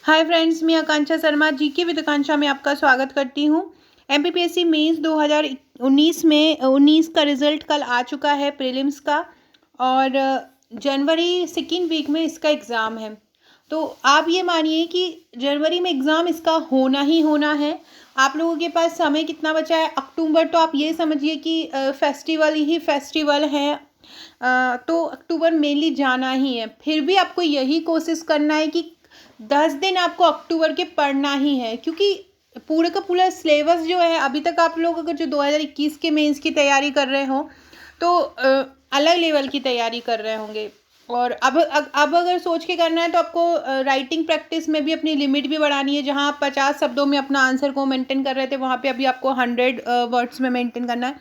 Hi friends, मैं आकांक्षा Sharma GK with आकांक्षा में आपका स्वागत करती हूँ। एमपीपीएससी मेंस 2019 में 19 का रिज़ल्ट कल आ चुका है प्रीलिम्स का, और जनवरी सेकेंड वीक में इसका एग्ज़ाम है। तो आप ये मानिए कि जनवरी में एग्ज़ाम इसका होना ही होना है। आप लोगों के पास समय कितना बचा है? अक्टूबर तो आप ये समझिए कि फेस्टिवल ही फेस्टिवल है। तो अक्टूबर मेनली जाना ही है। फिर भी आपको यही कोशिश करना है कि 10 दिन आपको अक्टूबर के पढ़ना ही है, क्योंकि पूरे का पूरा सिलेबस जो है अभी तक आप लोग अगर जो 2021 के मेंस की तैयारी कर रहे हो तो अलग लेवल की तैयारी कर रहे होंगे। और अब अगर सोच के करना है तो आपको राइटिंग प्रैक्टिस में भी अपनी लिमिट भी बढ़ानी है। जहाँ आप 50 शब्दों में अपना आंसर को मेंटेन कर रहे थे, वहाँ पे अभी आपको 100 वर्ड्स में मेंटेन करना है।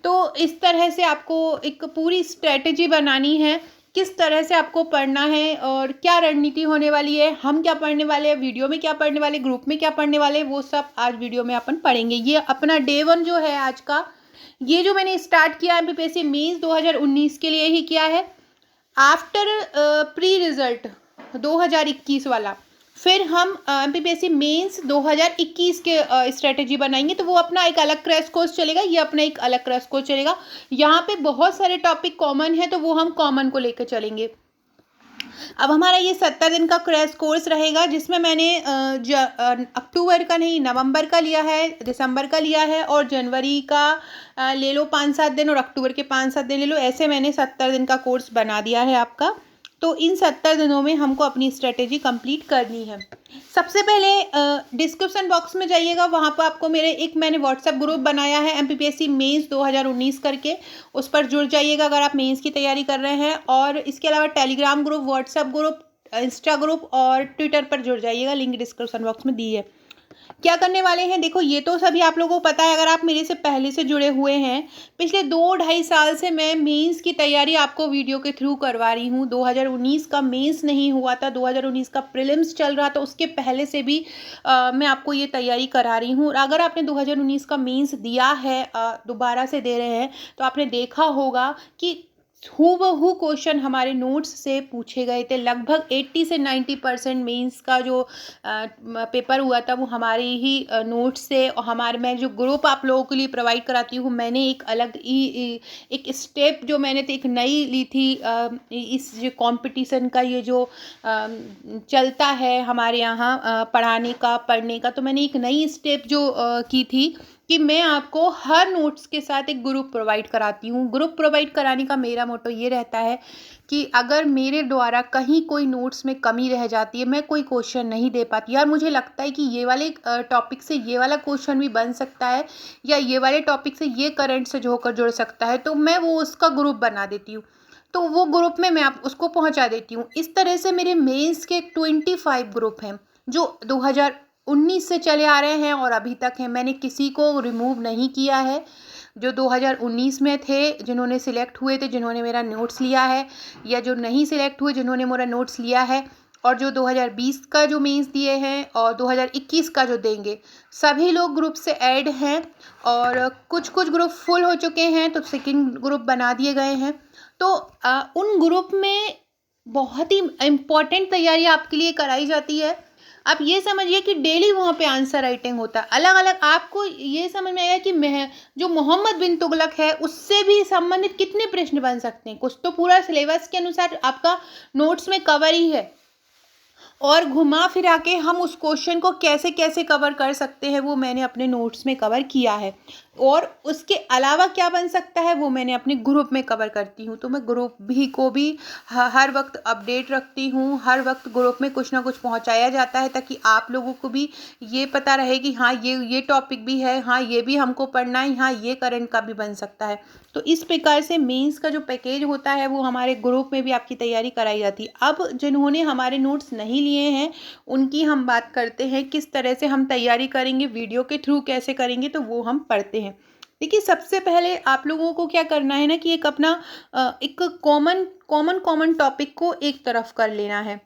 तो इस तरह से आपको एक पूरी स्ट्रेटजी बनानी है, किस तरह से आपको पढ़ना है और क्या रणनीति होने वाली है, हम क्या पढ़ने वाले हैं, वीडियो में क्या पढ़ने वाले, ग्रुप में क्या पढ़ने वाले, वो सब आज वीडियो में अपन पढ़ेंगे। ये अपना डे 1 जो है आज का, ये जो मैंने स्टार्ट किया एमपीपीएससी मेंस 2019 के लिए ही किया है, आफ्टर प्री रिजल्ट 2021 वाला। फिर हम एमपीपीएससी मेंस 2021 के स्ट्रेटेजी बनाएंगे, तो वो अपना एक अलग क्रैश कोर्स चलेगा, ये अपना एक अलग क्रैश कोर्स चलेगा। यहाँ पे बहुत सारे टॉपिक कॉमन है, तो वो हम कॉमन को लेकर चलेंगे। अब हमारा ये 70 दिन का क्रैश कोर्स रहेगा, जिसमें मैंने अक्टूबर का नहीं, नवंबर का लिया है, दिसंबर का लिया है, और जनवरी का ले लो 5-7 दिन, और अक्टूबर के 5-7 दिन ले लो। ऐसे मैंने 70 दिन का कोर्स बना दिया है आपका। तो इन 70 दिनों में हमको अपनी स्ट्रेटेजी कंप्लीट करनी है। सबसे पहले डिस्क्रिप्शन बॉक्स में जाइएगा, वहाँ पर आपको मेरे एक मैंने व्हाट्सएप ग्रुप बनाया है एमपीपीएससी मेंस 2019 करके, उस पर जुड़ जाइएगा अगर आप मेंस की तैयारी कर रहे हैं। और इसके अलावा Telegram group, WhatsApp group, Insta group और ट्विटर पर जुड़ जाइएगा, लिंक डिस्क्रिप्शन बॉक्स में दी है। क्या करने वाले हैं, देखो ये तो सभी आप लोगों को पता है अगर आप मेरे से पहले से जुड़े हुए हैं। पिछले 2-2.5 साल से मैं मेंस की तैयारी आपको वीडियो के थ्रू करवा रही हूँ। 2019 का मेंस नहीं हुआ था, 2019 का प्रीलिम्स चल रहा था, उसके पहले से भी मैं आपको ये तैयारी करा रही हूँ। और अगर आपने 2019 का मेंस दिया है, दोबारा से दे रहे हैं, तो आपने देखा होगा कि हूबहू क्वेश्चन हमारे नोट्स से पूछे गए थे। लगभग 80 से 90% मेंस का जो पेपर हुआ था वो हमारे ही नोट्स से। और हमारे मैं जो ग्रुप आप लोगों के लिए प्रोवाइड कराती हूँ, मैंने एक अलग ही एक स्टेप जो मैंने तो एक नई ली थी। इस जो कंपटीशन का ये जो चलता है हमारे यहाँ पढ़ने का, तो मैंने एक नई स्टेप जो की थी कि मैं आपको हर नोट्स के साथ एक ग्रुप प्रोवाइड कराती हूँ। ग्रुप प्रोवाइड कराने का मेरा मोटो ये रहता है कि अगर मेरे द्वारा कहीं कोई नोट्स में कमी रह जाती है, मैं कोई क्वेश्चन नहीं दे पाती, यार मुझे लगता है कि ये वाले टॉपिक से ये वाला क्वेश्चन भी बन सकता है, या ये वाले टॉपिक से ये करंट से होकर जुड़ सकता है, तो मैं वो उसका ग्रुप बना देती हूँ। तो वो ग्रुप में मैं आप उसको पहुँचा देती हूँ। इस तरह से मेरे मेंस के 25 ग्रुप हैं जो 2019 से चले आ रहे हैं और अभी तक हैं। मैंने किसी को रिमूव नहीं किया है। जो 2019 में थे, जिन्होंने सिलेक्ट हुए थे, जिन्होंने मेरा नोट्स लिया है, या जो नहीं सिलेक्ट हुए, जिन्होंने मेरा नोट्स लिया है, और जो 2020 का जो मेंस दिए हैं और 2021 का जो देंगे, सभी लोग ग्रुप से ऐड हैं। और कुछ कुछ ग्रुप फुल हो चुके हैं, तो सेकंड ग्रुप बना दिए गए हैं। तो उन ग्रुप में बहुत ही इम्पॉर्टेंट तैयारी आपके लिए कराई जाती है। आप ये समझिए कि डेली वहाँ पे आंसर राइटिंग होता है अलग अलग। आपको ये समझ में आएगा कि जो मोहम्मद बिन तुगलक है उससे भी संबंधित कितने प्रश्न बन सकते हैं। कुछ तो पूरा सिलेबस के अनुसार आपका नोट्स में कवर ही है, और घुमा फिरा के हम उस क्वेश्चन को कैसे कैसे कवर कर सकते हैं वो मैंने अपने नोट्स में कवर किया है। और उसके अलावा क्या बन सकता है वो मैंने अपने ग्रुप में कवर करती हूँ। तो मैं ग्रुप भी को भी हर वक्त अपडेट रखती हूँ। हर वक्त ग्रुप में कुछ ना कुछ पहुँचाया जाता है, ताकि आप लोगों को भी ये पता रहे कि हाँ ये टॉपिक भी है, हाँ ये भी हमको पढ़ना है, हाँ ये करंट का भी बन सकता है। तो इस प्रकार से मेंस का जो पैकेज होता है वो हमारे ग्रुप में भी आपकी तैयारी कराई जाती है। अब जिन्होंने हमारे नोट्स नहीं लिए हैं उनकी हम बात करते हैं, किस तरह से हम तैयारी करेंगे, वीडियो के थ्रू कैसे करेंगे, तो वो हम पढ़ते हैं। देखिए, सबसे पहले आप लोगों को क्या करना है ना कि एक अपना एक कॉमन टॉपिक को एक तरफ कर लेना है।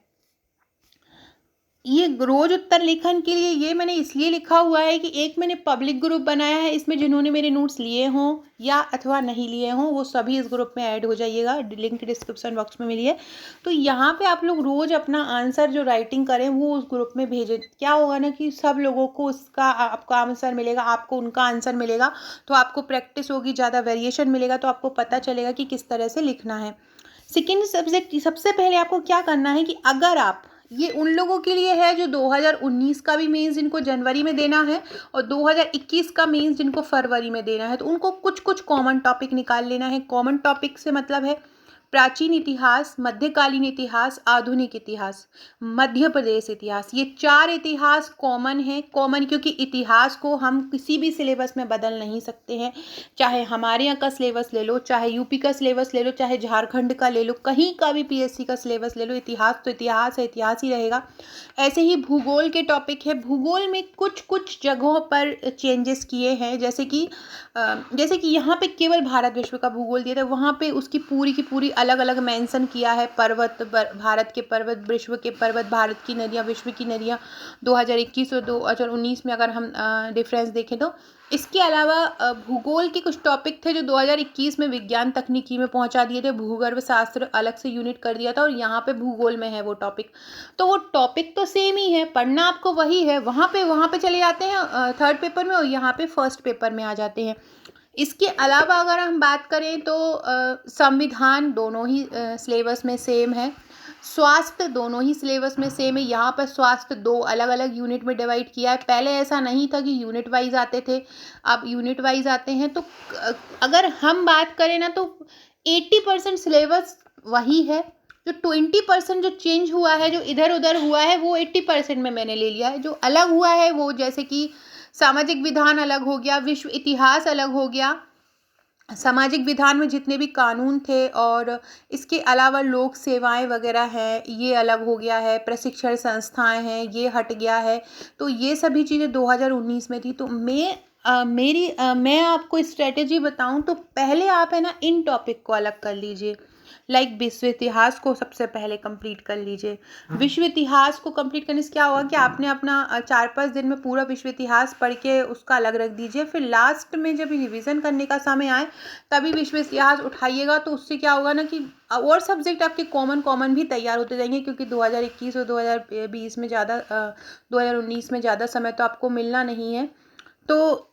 ये रोज उत्तर लेखन के लिए ये मैंने इसलिए लिखा हुआ है कि एक मैंने पब्लिक ग्रुप बनाया है, इसमें जिन्होंने मेरे नोट्स लिए हों या अथवा नहीं लिए हों वो सभी इस ग्रुप में ऐड हो जाइएगा, लिंक डिस्क्रिप्शन बॉक्स में मिली है। तो यहाँ पे आप लोग रोज़ अपना आंसर जो राइटिंग करें वो उस ग्रुप में भेजें। क्या होगा ना कि सब लोगों को उसका आपका आंसर मिलेगा, आपको उनका आंसर मिलेगा, तो आपको प्रैक्टिस होगी, ज़्यादा वेरिएशन मिलेगा, तो आपको पता चलेगा कि किस तरह से लिखना है। सेकेंड सब्जेक्ट, सबसे पहले आपको क्या करना है कि अगर आप, ये उन लोगों के लिए है जो 2019 का भी मेंस जिनको जनवरी में देना है और 2021 का मेंस जिनको फरवरी में देना है, तो उनको कुछ कुछ कॉमन टॉपिक निकाल लेना है। कॉमन टॉपिक से मतलब है प्राचीन इतिहास, मध्यकालीन इतिहास, आधुनिक इतिहास, मध्य प्रदेश इतिहास, ये 4 इतिहास कॉमन है। कॉमन क्योंकि इतिहास को हम किसी भी सिलेबस में बदल नहीं सकते हैं, चाहे हमारे यहाँ का सिलेबस ले लो, चाहे यूपी का सिलेबस ले लो, चाहे झारखंड का ले लो, कहीं का भी पीएससी का सिलेबस ले लो, इतिहास तो इतिहास है, इतिहास ही रहेगा। ऐसे ही भूगोल के टॉपिक है, भूगोल में कुछ कुछ जगहों पर चेंजेस किए हैं, जैसे कि यहाँ पे केवल भारत विश्व का भूगोल दिया था, वहाँ पे उसकी पूरी की पूरी अलग अलग मेंशन किया है। पर्वत, भारत के पर्वत, विश्व के पर्वत, भारत की नदियाँ, विश्व की नदियाँ, 2021 और 2019 में अगर हम डिफरेंस देखें तो। इसके अलावा भूगोल के कुछ टॉपिक थे जो 2021 में विज्ञान तकनीकी में पहुंचा दिए थे, भूगर्भ शास्त्र अलग से यूनिट कर दिया था और यहाँ पे भूगोल में है वो टॉपिक। तो वो टॉपिक तो सेम ही है, पढ़ना आपको वही है, वहाँ पे चले जाते हैं थर्ड पेपर में और यहाँ पे फर्स्ट पेपर में आ जाते हैं। इसके अलावा अगर हम बात करें तो संविधान दोनों ही सिलेबस में सेम है, स्वास्थ्य दोनों ही सिलेबस में सेम है। यहाँ पर स्वास्थ्य 2 अलग अलग यूनिट में डिवाइड किया है, पहले ऐसा नहीं था कि यूनिट वाइज आते थे, अब यूनिट वाइज आते हैं। तो अगर हम बात करें ना तो 80% सिलेबस वही है, जो 20% जो चेंज हुआ है, जो इधर उधर हुआ है, वो 80% में मैंने ले लिया है। जो अलग हुआ है वो जैसे कि सामाजिक विधान अलग हो गया, विश्व इतिहास अलग हो गया, सामाजिक विधान में जितने भी कानून थे और इसके अलावा लोक सेवाएं वगैरह हैं ये अलग हो गया है, प्रशिक्षण संस्थाएं हैं ये हट गया है। तो ये सभी चीज़ें 2019 में थी। तो मैं आपको स्ट्रेटेजी बताऊं तो पहले आप है ना इन टॉपिक को अलग कर लीजिए, लाइक विश्व इतिहास को सबसे पहले कंप्लीट कर लीजिए। विश्व इतिहास को कंप्लीट करने से क्या होगा कि आपने अपना 4-5 दिन में पूरा विश्व इतिहास पढ़ के उसका अलग रख दीजिए, फिर लास्ट में जब रिवीजन करने का समय आए तभी विश्व इतिहास उठाइएगा। तो उससे क्या होगा ना कि और सब्जेक्ट आपके कॉमन भी तैयार होते जाएंगे, क्योंकि 2021 और 2020 में ज़्यादा 2019 में ज़्यादा समय तो आपको मिलना नहीं है। तो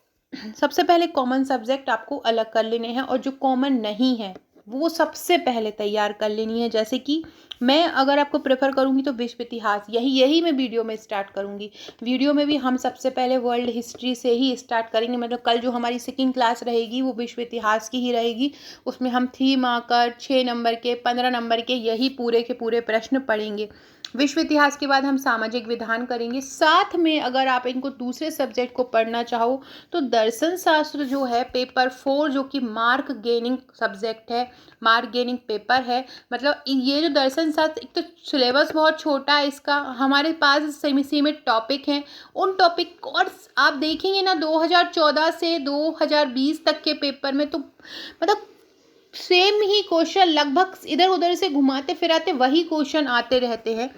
सबसे पहले कॉमन सब्जेक्ट आपको अलग कर लेने हैं और जो कॉमन नहीं है वो सबसे पहले तैयार कर लेनी है। जैसे कि मैं अगर आपको प्रेफर करूंगी तो विश्व इतिहास यही मैं वीडियो में स्टार्ट करूंगी। वीडियो में भी हम सबसे पहले वर्ल्ड हिस्ट्री से ही स्टार्ट करेंगे, मतलब कल जो हमारी सेकंड क्लास रहेगी वो विश्व इतिहास की ही रहेगी। उसमें हम थीम आकर 6 नंबर के 15 नंबर के यही पूरे के पूरे प्रश्न पढ़ेंगे। विश्व इतिहास के बाद हम सामाजिक विधान करेंगे। साथ में अगर आप इनको दूसरे सब्जेक्ट को पढ़ना चाहो तो दर्शन शास्त्र जो है पेपर 4, जो कि मार्क गेनिंग सब्जेक्ट है, मार्क गेनिंग पेपर है। मतलब ये जो दर्शन शास्त्र, एक तो सिलेबस बहुत छोटा है इसका, हमारे पास सीमित टॉपिक हैं। उन टॉपिक और आप देखेंगे ना 2014 से 2020 तक के पेपर में तो मतलब सेम ही क्वेश्चन, लगभग इधर उधर से घुमाते फिराते वही क्वेश्चन आते रहते हैं।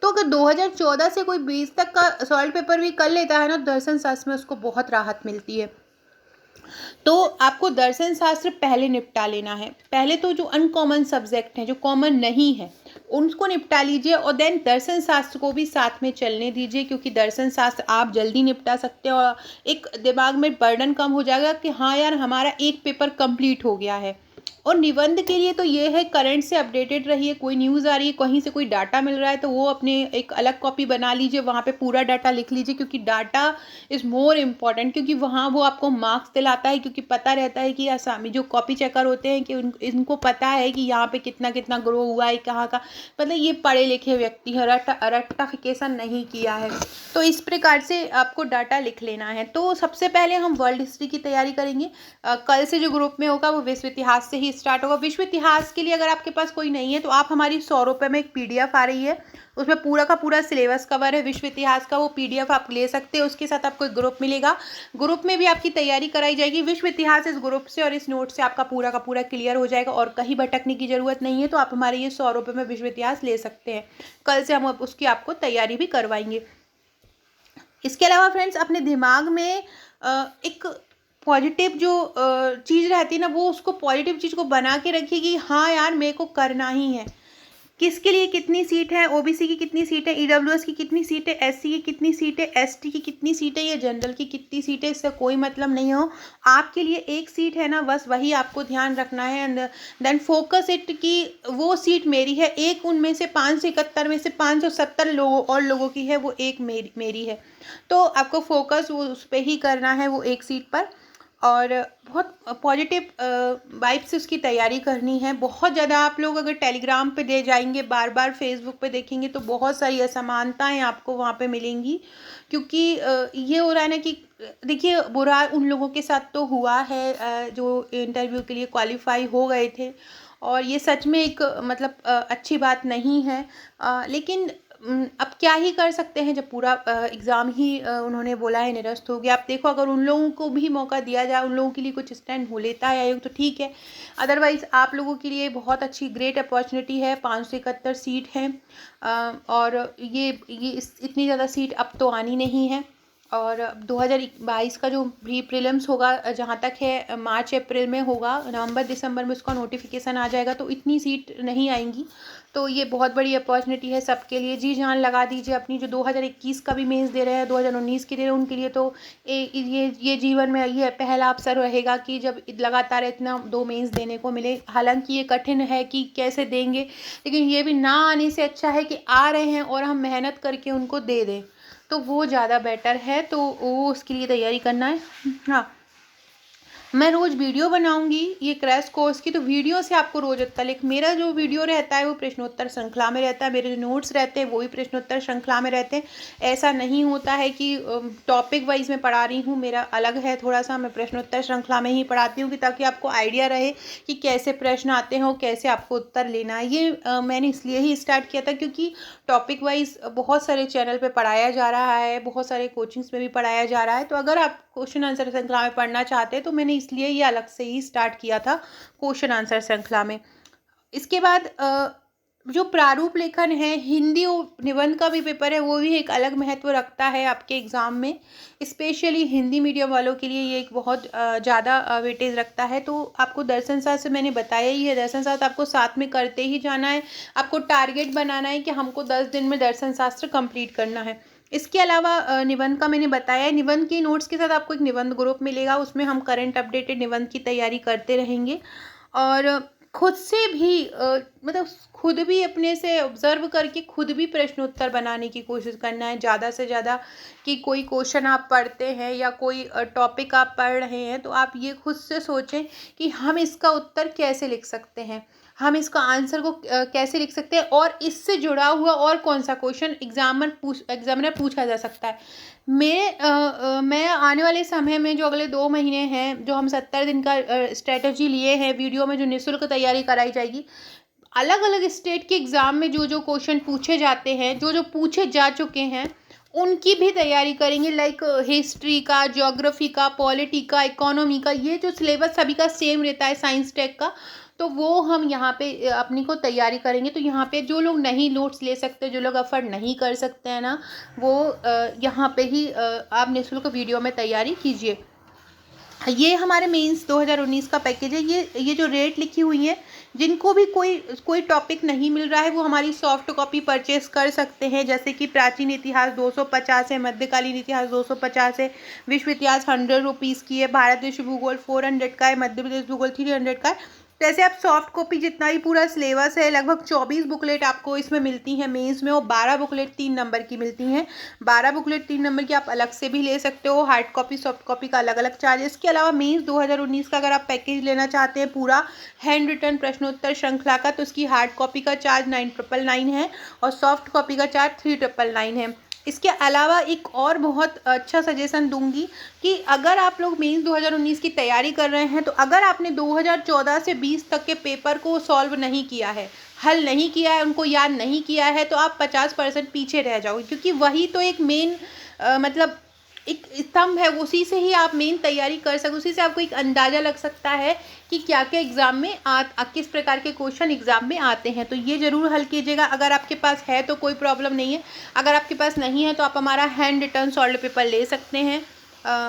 तो अगर 2014 से कोई 20 तक का सॉल्व पेपर भी कर लेता है ना, दर्शन शास्त्र में उसको बहुत राहत मिलती है। तो आपको दर्शन शास्त्र पहले निपटा लेना है। पहले तो जो अनकॉमन सब्जेक्ट हैं, जो कॉमन नहीं है, उनको निपटा लीजिए और देन दर्शन शास्त्र को भी साथ में चलने दीजिए, क्योंकि दर्शन शास्त्र आप जल्दी निपटा सकते हो और एक दिमाग में बर्डन कम हो जाएगा कि हाँ यार हमारा एक पेपर कंप्लीट हो गया है। और निबंध के लिए तो ये है करंट से अपडेटेड रहिए, कोई न्यूज़ आ रही है, कहीं से कोई डाटा मिल रहा है तो वो अपने एक अलग कॉपी बना लीजिए, वहाँ पे पूरा डाटा लिख लीजिए, क्योंकि डाटा इज़ मोर इम्पॉर्टेंट। क्योंकि वहाँ वो आपको मार्क्स दिलाता है, क्योंकि पता रहता है कि आसामी जो कॉपी चेकर होते हैं कि इनको पता है कि यहाँ पे कितना कितना ग्रो हुआ है, कहाँ का, मतलब ये पढ़े लिखे व्यक्ति है, रट्टाफिकेशन नहीं किया है। तो इस प्रकार से आपको डाटा लिख लेना है। तो सबसे पहले हम वर्ल्ड हिस्ट्री की तैयारी करेंगे। कल से जो ग्रुप में होगा वो विश्व इतिहास से ही स्टार्ट होगा। विश्व इतिहास के लिए अगर आपके पास कोई नहीं है तो आप हमारी 100 रुपये में एक PDF आ रही है, उसमें पूरा का पूरा सिलेबस कवर है विश्व इतिहास का, वो PDF आप ले सकते हो। उसके साथ आपको एक ग्रुप मिलेगा, ग्रुप में भी आपकी तैयारी कराई जाएगी। विश्व इतिहास इस ग्रुप से और इस नोट से आपका पूरा का पूरा क्लियर हो जाएगा और कहीं भटकने की ज़रूरत नहीं है। तो आप हमारे ये 100 रुपये में विश्व इतिहास ले सकते हैं। कल से हम उसकी आपको तैयारी भी करवाएंगे। इसके अलावा फ्रेंड्स, अपने दिमाग में एक पॉजिटिव जो चीज़ रहती है ना, वो उसको पॉजिटिव चीज़ को बना के रखिए कि हाँ यार मेरे को करना ही है। किसके लिए कितनी सीट है, OBC की कितनी सीट है, EWS की कितनी सीट है, SC की कितनी सीट है, ST की कितनी सीट है, या जनरल की कितनी सीट है, इससे कोई मतलब नहीं हो। आपके लिए एक सीट है ना, बस वही आपको ध्यान रखना है। एंड देन फोकस इट कि वो सीट मेरी है। एक उनमें से 571 में से 570 लोगों की है, वो एक मेरी है। तो आपको फोकस वो उस पर ही करना है, वो एक सीट पर, और बहुत पॉजिटिव वाइब से उसकी तैयारी करनी है। बहुत ज़्यादा आप लोग अगर टेलीग्राम पे दे जाएंगे, बार बार फेसबुक पे देखेंगे तो बहुत सारी असमानताएं आपको वहाँ पे मिलेंगी। क्योंकि ये हो रहा है ना कि देखिए, बुरा उन लोगों के साथ तो हुआ है जो इंटरव्यू के लिए क्वालिफाई हो गए थे, और ये सच में एक मतलब अच्छी बात नहीं है। लेकिन अब क्या ही कर सकते हैं जब पूरा एग्ज़ाम ही उन्होंने बोला है निरस्त हो गया। आप देखो, अगर उन लोगों को भी मौका दिया जाए, उन लोगों के लिए कुछ स्टैंड हो लेता है आयोग तो ठीक है। अदरवाइज़ आप लोगों के लिए बहुत अच्छी ग्रेट अपॉर्चुनिटी है। 571 सीट है, और ये इतनी ज़्यादा सीट अब तो आनी नहीं है। और 2022 का जो प्री प्रीलिम्स होगा, जहाँ तक है मार्च अप्रैल में होगा, नवंबर दिसंबर में उसका नोटिफिकेशन आ जाएगा, तो इतनी सीट नहीं आएंगी। तो ये बहुत बड़ी अपॉर्चुनिटी है सबके लिए। जी जान लगा दीजिए अपनी। जो 2021 का भी मेंस दे रहे हैं, 2019 के दे रहे हैं, उनके लिए तो ये जीवन में ये पहला अवसर रहेगा कि जब लगातार इतना 2 मेंस देने को मिले। हालांकि ये कठिन है कि कैसे देंगे, लेकिन ये भी ना आने से अच्छा है कि आ रहे हैं और हम मेहनत करके उनको दे दें, तो वो ज़्यादा बेटर है। तो वो उसके लिए तैयारी करना है। हाँ, मैं रोज़ वीडियो बनाऊंगी ये क्रैश कोर्स की, तो वीडियो से आपको रोज़ आता। लेकिन मेरा जो वीडियो रहता है वो प्रश्नोत्तर श्रृंखला में रहता है, मेरे जो नोट्स रहते हैं वो भी प्रश्नोत्तर श्रृंखला में रहते हैं। ऐसा नहीं होता है कि टॉपिक वाइज मैं पढ़ा रही हूँ, मेरा अलग है थोड़ा सा। मैं प्रश्नोत्तर श्रृंखला में ही पढ़ाती हूँ कि ताकि आपको आइडिया रहे कि कैसे प्रश्न आते हैं और कैसे आपको उत्तर लेना है। ये मैंने इसलिए ही स्टार्ट किया था क्योंकि टॉपिक वाइज बहुत सारे चैनल पे पढ़ाया जा रहा है, बहुत सारे कोचिंग्स में भी पढ़ाया जा रहा है। तो अगर आप क्वेश्चन आंसर श्रृंखला में पढ़ना चाहते हैं तो मैंने इसलिए ये अलग से ही स्टार्ट किया था क्वेश्चन आंसर श्रृंखला में। इसके बाद जो प्रारूप लेखन है, हिंदी निबंध का भी पेपर है, वो भी एक अलग महत्व रखता है आपके एग्ज़ाम में। स्पेशली हिंदी मीडियम वालों के लिए ये एक बहुत ज़्यादा वेटेज रखता है। तो आपको दर्शन शास्त्र मैंने बताया ही है, दर्शन शास्त्र आपको साथ में करते ही जाना है। आपको टारगेट बनाना है कि हमको 10 दिन में दर्शन शास्त्र कंप्लीट करना है। इसके अलावा निबंध का मैंने बताया है। निबंध के नोट्स के साथ आपको एक निबंध ग्रुप मिलेगा, उसमें हम करंट अपडेटेड निबंध की तैयारी करते रहेंगे। और खुद से भी मतलब खुद भी अपने से ऑब्जर्व करके खुद भी प्रश्नोत्तर बनाने की कोशिश करना है ज़्यादा से ज़्यादा। कि कोई क्वेश्चन आप पढ़ते हैं या कोई टॉपिक आप पढ़ रहे हैं, तो आप ये खुद से सोचें कि हम इसका उत्तर कैसे लिख सकते हैं, हम इसका आंसर को कैसे लिख सकते हैं, और इससे जुड़ा हुआ और कौन सा क्वेश्चन एग्जामिनर पूछा जा सकता है। मैं आने वाले समय में जो अगले 2 महीने हैं, जो हम 70 दिन का स्ट्रेटजी लिए हैं, वीडियो में जो निःशुल्क तैयारी कराई जाएगी, अलग अलग स्टेट के एग्ज़ाम में जो जो क्वेश्चन पूछे जाते हैं, जो जो पूछे जा चुके हैं, उनकी भी तैयारी करेंगे। लाइक हिस्ट्री का, ज्योग्राफी का, पॉलिटी का, इकोनॉमी का, ये जो सिलेबस सभी का सेम रहता है साइंस टेक का, तो वो हम यहाँ पे अपनी को तैयारी करेंगे। तो यहाँ पे जो लोग नहीं नोट्स ले सकते, जो लोग अफोर्ड नहीं कर सकते हैं ना, वो यहाँ पे ही आप निःशुल्क वीडियो में तैयारी कीजिए। ये हमारे मेंस 2019 का पैकेज है। ये जो रेट लिखी हुई है, जिनको भी कोई टॉपिक नहीं मिल रहा है वो हमारी सॉफ्ट कॉपी परचेस कर सकते हैं। जैसे कि प्राचीन इतिहास 250 है, मध्यकालीन इतिहास 250 है, विश्व इतिहास 100 रुपीज़ की है, भारत विश्व भूगोल 400 का है, मध्य प्रदेश भूगोल 300 का है। तो ऐसे आप सॉफ्ट कॉपी जितना भी पूरा सिलेबस है, लगभग 24 बुकलेट आपको इसमें मिलती हैं मेंस में, और 12 बुकलेट 3 नंबर की मिलती हैं। 12 बुकलेट 3 नंबर की आप अलग से भी ले सकते हो, हार्ड कॉपी सॉफ्ट कॉपी का अलग अलग चार्ज। इसके अलावा मेंस 2019 का अगर आप पैकेज लेना चाहते हैं पूरा हैंड रिटन प्रश्नोत्तर श्रृंखला का, तो उसकी हार्ड कॉपी का चार्ज 9999 है और सॉफ्ट कॉपी का चार्ज 3999 है। इसके अलावा एक और बहुत अच्छा सजेशन दूंगी कि अगर आप लोग मेंस 2019 की तैयारी कर रहे हैं, तो अगर आपने 2014 से 20 तक के पेपर को सॉल्व नहीं किया है, हल नहीं किया है, उनको याद नहीं किया है, तो आप 50% पीछे रह जाओगे, क्योंकि वही तो एक मेन मतलब एक स्तंभ है, उसी से ही आप मेन तैयारी कर सकते, उसी से आपको एक अंदाज़ा लग सकता है कि क्या क्या एग्ज़ाम में किस प्रकार के क्वेश्चन एग्ज़ाम में आते हैं। तो ये ज़रूर हल कीजिएगा। अगर आपके पास है तो कोई प्रॉब्लम नहीं है, अगर आपके पास नहीं है तो आप हमारा हैंड रिटर्न सॉल्व पेपर ले सकते हैं।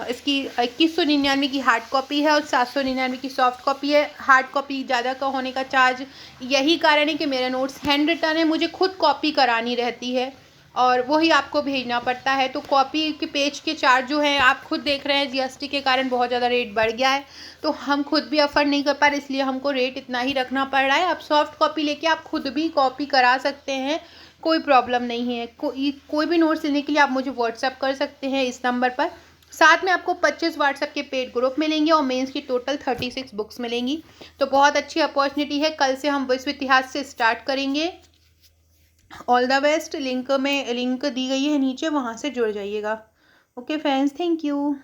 इसकी 2199 की हार्ड कॉपी है और 799 की सॉफ्ट कॉपी है। हार्ड कॉपी ज़्यादा का होने का चार्ज यही कारण है कि मेरे नोट्स हैंड रिटर्न है, मुझे खुद कॉपी करानी रहती है और वही आपको भेजना पड़ता है। तो कॉपी के पेज के चार्ज जो हैं आप खुद देख रहे हैं, जीएसटी के कारण बहुत ज़्यादा रेट बढ़ गया है, तो हम खुद भी अफोर्ड नहीं कर पा रहे, इसलिए हमको रेट इतना ही रखना पड़ रहा है। आप सॉफ्ट कॉपी लेके आप खुद भी कॉपी करा सकते हैं, कोई प्रॉब्लम नहीं है। कोई भी नोट्स लेने के लिए आप मुझे व्हाट्सअप कर सकते हैं इस नंबर पर। साथ में आपको 25 व्हाट्सएप के पेड ग्रुप मिलेंगे और मेंस की टोटल 36 बुक्स मिलेंगी। तो बहुत अच्छी अपॉर्चुनिटी है। कल से हम विश्व इतिहास से स्टार्ट करेंगे। All the best. लिंक दी गई है नीचे, वहाँ से जुड़ जाइएगा। Okay friends, thank you.